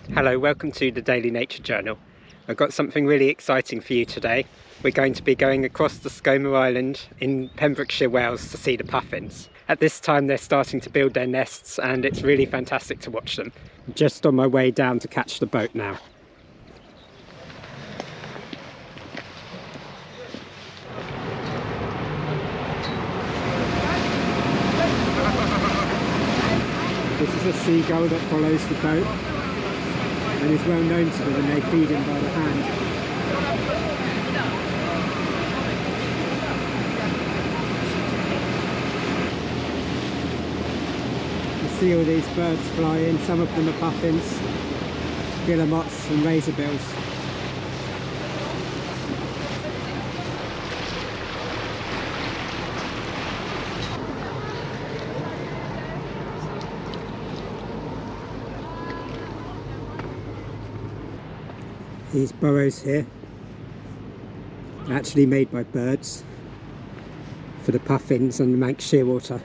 Hello, welcome to the Daily Nature Journal. I've got something really exciting for you today. We're going to be going across the Skomer Island in Pembrokeshire, Wales to see the puffins. At this time they're starting to build their nests and it's really fantastic to watch them. I'm just on my way down to catch the boat now. This is a seagull that follows the boat and is well known to them, and they feed him by the hand. You see all these birds fly in, some of them are puffins, guillemots and razorbills. These burrows here are actually made by birds for the puffins and the Manx shearwater.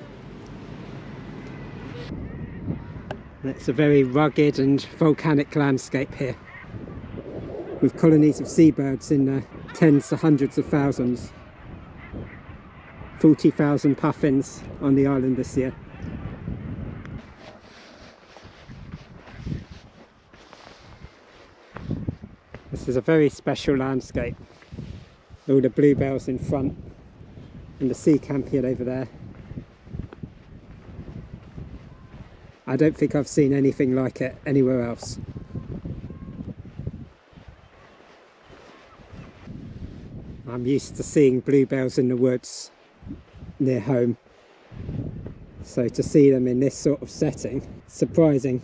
It's a very rugged and volcanic landscape here, with colonies of seabirds in the tens to hundreds of thousands. 40,000 puffins on the island this year. This is a very special landscape. All the bluebells in front and the sea campion over there. I don't think I've seen anything like it anywhere else. I'm used to seeing bluebells in the woods near home, so to see them in this sort of setting, surprising.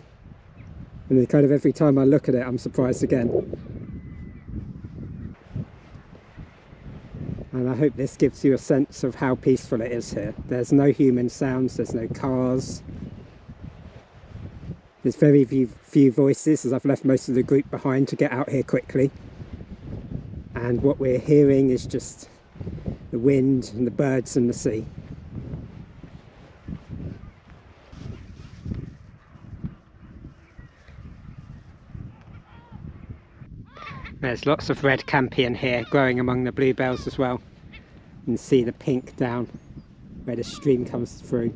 And then kind of every time I look at it, I'm surprised again. And I hope this gives you a sense of how peaceful it is here. There's no human sounds, there's no cars. There's very few voices, as I've left most of the group behind to get out here quickly. And what we're hearing is just the wind and the birds and the sea. There's lots of red campion here growing among the bluebells as well. You can see the pink down where the stream comes through.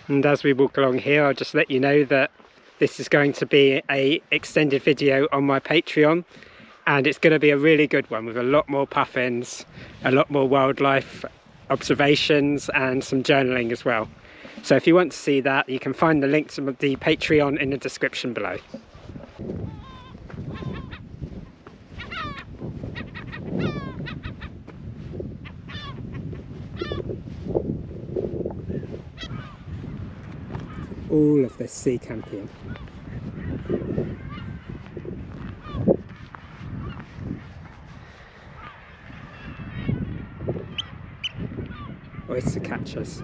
And as we walk along here, I'll just let you know that this is going to be an extended video on my Patreon, and it's going to be a really good one with a lot more puffins, a lot more wildlife observations and some journaling as well. So if you want to see that, you can find the link to the Patreon in the description below. All of this sea campion. Oyster catchers.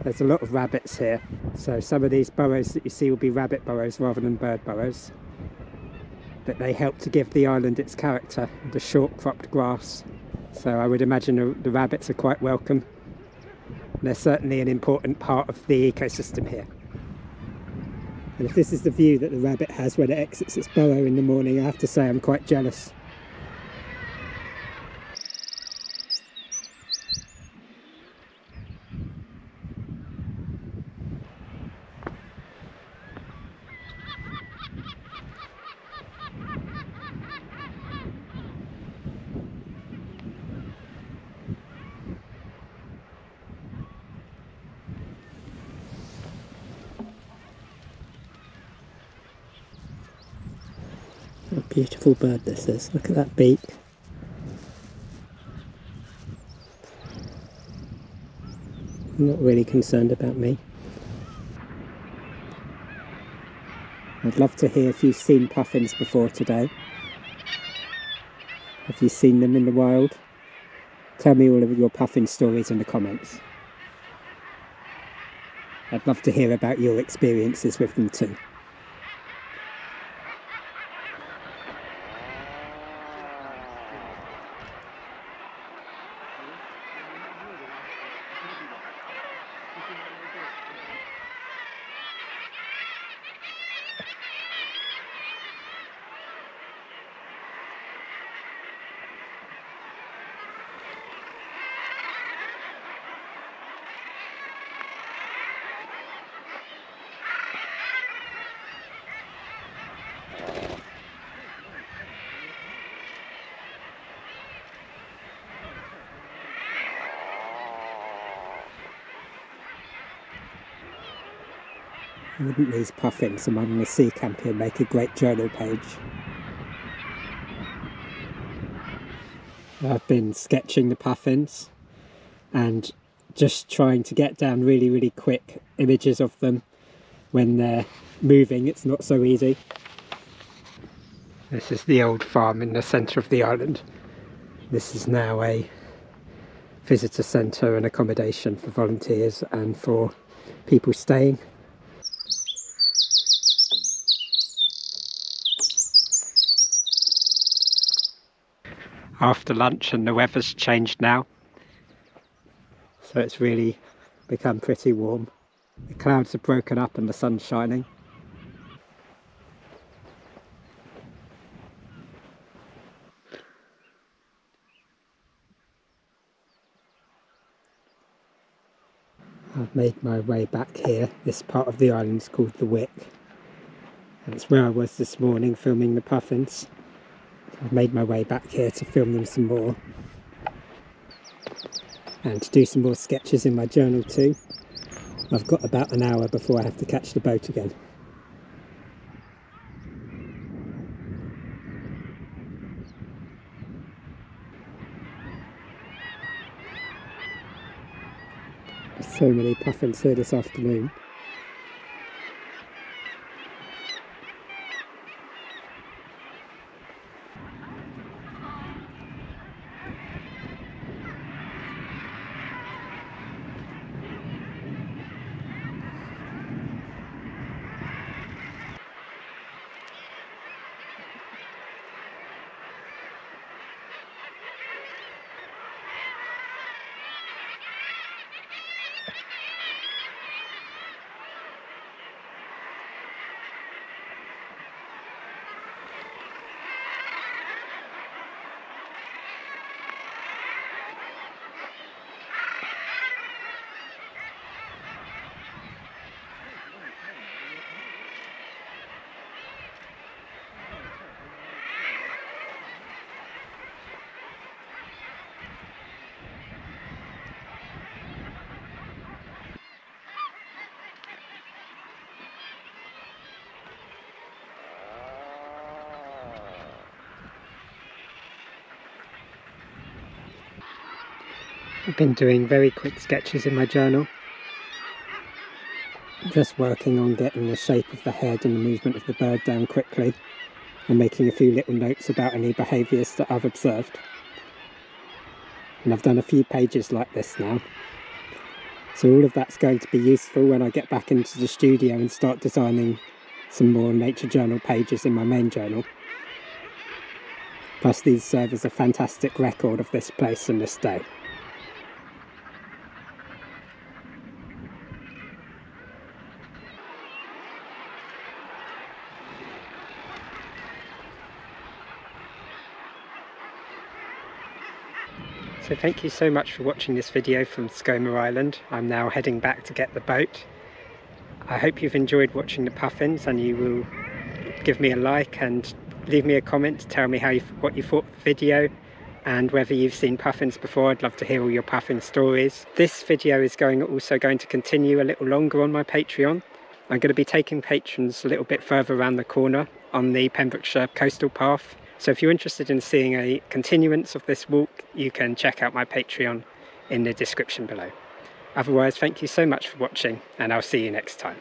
There's a lot of rabbits here, so some of these burrows that you see will be rabbit burrows rather than bird burrows, but they help to give the island its character, the short cropped grass. So I would imagine the rabbits are quite welcome. They're certainly an important part of the ecosystem here. And if this is the view that the rabbit has when it exits its burrow in the morning, I have to say I'm quite jealous. What a beautiful bird this is. Look at that beak. I'm not really concerned about me. I'd love to hear if you've seen puffins before today. Have you seen them in the wild? Tell me all of your puffin stories in the comments. I'd love to hear about your experiences with them too. Wouldn't these puffins among the sea campion make a great journal page? I've been sketching the puffins and just trying to get down really quick images of them when they're moving. It's not so easy. This is the old farm in the centre of the island. This is now a visitor centre and accommodation for volunteers and for people staying. After lunch and the weather's changed now, so it's really become pretty warm. The clouds have broken up and the sun's shining. I've made my way back here. This part of the island is called the Wick. That's where I was this morning filming the puffins. I've made my way back here to film them some more and to do some more sketches in my journal too. I've got about an hour before I have to catch the boat again. There's so many puffins here this afternoon. I've been doing very quick sketches in my journal, just working on getting the shape of the head and the movement of the bird down quickly and making a few little notes about any behaviours that I've observed. And I've done a few pages like this now, so all of that's going to be useful when I get back into the studio and start designing some more nature journal pages in my main journal. Plus these serve as a fantastic record of this place and this day. So thank you so much for watching this video from Skomer Island. I'm now heading back to get the boat. I hope you've enjoyed watching the puffins, and you will give me a like and leave me a comment to tell me what you thought of the video and whether you've seen puffins before. I'd love to hear all your puffin stories. This video is also going to continue a little longer on my Patreon. I'm going to be taking patrons a little bit further around the corner on the Pembrokeshire coastal path. So if you're interested in seeing a continuance of this walk, you can check out my Patreon in the description below. Otherwise, thank you so much for watching, and I'll see you next time.